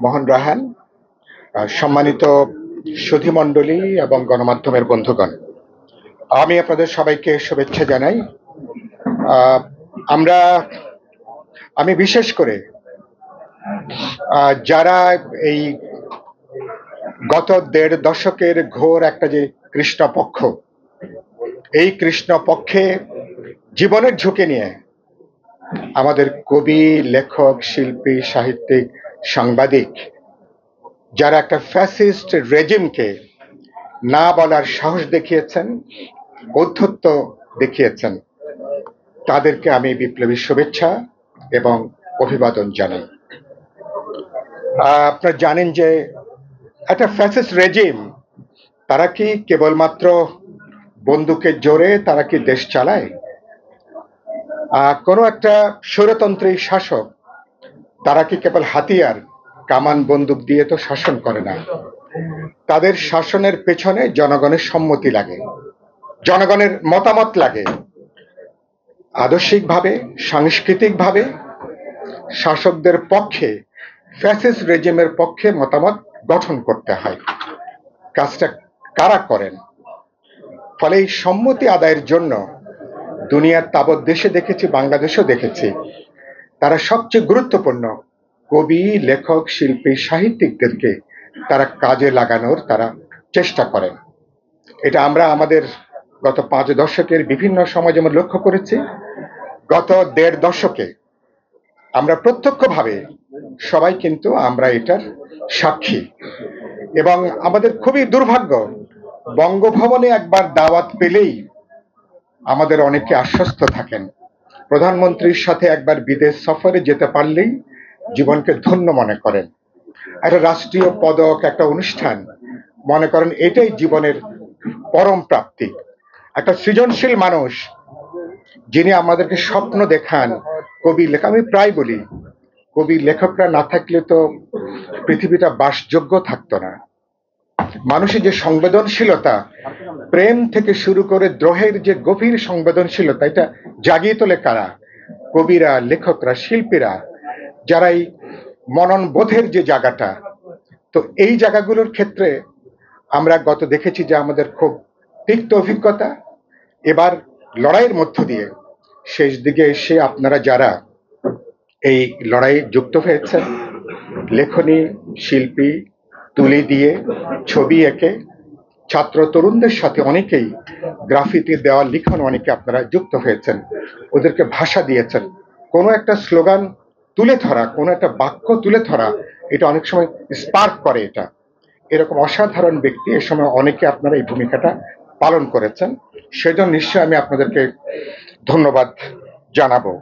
মোহন রায়হান, সম্মানিত সুধীমণ্ডলী এবং গণমাধ্যমের বন্ধুগণ, আমি আপনাদের সবাইকে শুভেচ্ছা জানাই। আমি বিশেষ করে যারা এই গত ১.৫ দশকের ঘোর একটা যে কৃষ্ণপক্ষ, এই কৃষ্ণপক্ষে জীবনের ঝুঁকি নিয়ে আমাদের কবি, লেখক, শিল্পী, সাহিত্যিক, সাংবাদিক যারা একটা ফ্যাসিস্ট রেজিমকে না বলার সাহস দেখিয়েছেন, ঔদ্ধত্য দেখিয়েছেন, তাদেরকে আমি বিপ্লবী শুভেচ্ছা এবং অভিবাদন জানাই। আপনারা জানেন যে একটা ফ্যাসিস্ট রেজিম, তারা কি কেবলমাত্র বন্দুকের জোরে তারা কি দেশ চালায়? কোনো একটা স্বৈরতন্ত্রী শাসক তারা কি কেবল হাতিয়ার, কামান, বন্দুক দিয়ে তো শাসন করে না। তাদের শাসনের পেছনে জনগণের সম্মতি লাগে, জনগণের মতামত লাগে। আদর্শিকভাবে, সাংস্কৃতিকভাবে শাসকদের পক্ষে, ফ্যাসিস্ট রেজিমের পক্ষে মতামত গঠন করতে হয়। কাজটা কারা করেন? ফলে এই সম্মতি আদায়ের জন্য দুনিয়ার তাবৎ দেশে দেখেছি, বাংলাদেশেও দেখেছি, তারা সবচেয়ে গুরুত্বপূর্ণ কবি, লেখক, শিল্পী, সাহিত্যিকদেরকে তারা কাজে লাগানোর তারা চেষ্টা করেন। এটা আমরা আমাদের গত ৫ দশকের বিভিন্ন সময় যেমন লক্ষ্য করেছি, গত ১.৫ দশকে আমরা প্রত্যক্ষভাবে সবাই কিন্তু আমরা এটার সাক্ষী। এবং আমাদের খুবই দুর্ভাগ্য, বঙ্গভবনে একবার দাওয়াত পেলেই আমাদের অনেকে আশ্বস্ত থাকেন, প্রধানমন্ত্রীর সাথে একবার বিদেশ সফরে যেতে পারলেই জীবনকে ধন্য মনে করেন। একটা রাষ্ট্রীয় পদক, একটা অনুষ্ঠান মনে করেন এটাই জীবনের পরম প্রাপ্তি। একটা সৃজনশীল মানুষ যিনি আমাদেরকে স্বপ্ন দেখান, কবি, লেখক, আমি প্রায় বলি কবি লেখকরা না থাকলে তো পৃথিবীটা বাসযোগ্য থাকতো না। মানুষের যে সংবেদনশীলতা, প্রেম থেকে শুরু করে দ্রোহের যে গভীর সংবেদনশীলতা, এটা জাগিয়ে তোলে কারা? কবিরা, লেখকরা, শিল্পীরা, যারা এই মনন বোধের যে জায়গাটা, তো এই জায়গাগুলোর ক্ষেত্রে আমরা গত দেখেছি যে আমাদের খুব তিক্ত অভিজ্ঞতা। এবার লড়াইয়ের মধ্য দিয়ে শেষ দিকে এসে আপনারা যারা এই লড়াইয়ে যুক্ত হয়েছেন, লেখনী, শিল্পী, তুলি দিয়ে, ছবি এঁকে, ছাত্র তরুণদের সাথে অনেকেই গ্রাফিতি, দেওয়াল লিখন, অনেকে আপনারা যুক্ত হয়েছেন, ওদেরকে ভাষা দিয়েছেন। কোনো একটা স্লোগান তুলে ধরা, কোনো একটা বাক্য তুলে ধরা, এটা অনেক সময় স্পার্ক করে। এটা এরকম অসাধারণ ব্যক্তি এ সময় অনেকে আপনারা এই ভূমিকাটা পালন করেছেন, সেজন্য নিশ্চয়ই আমি আপনাদেরকে ধন্যবাদ জানাবো।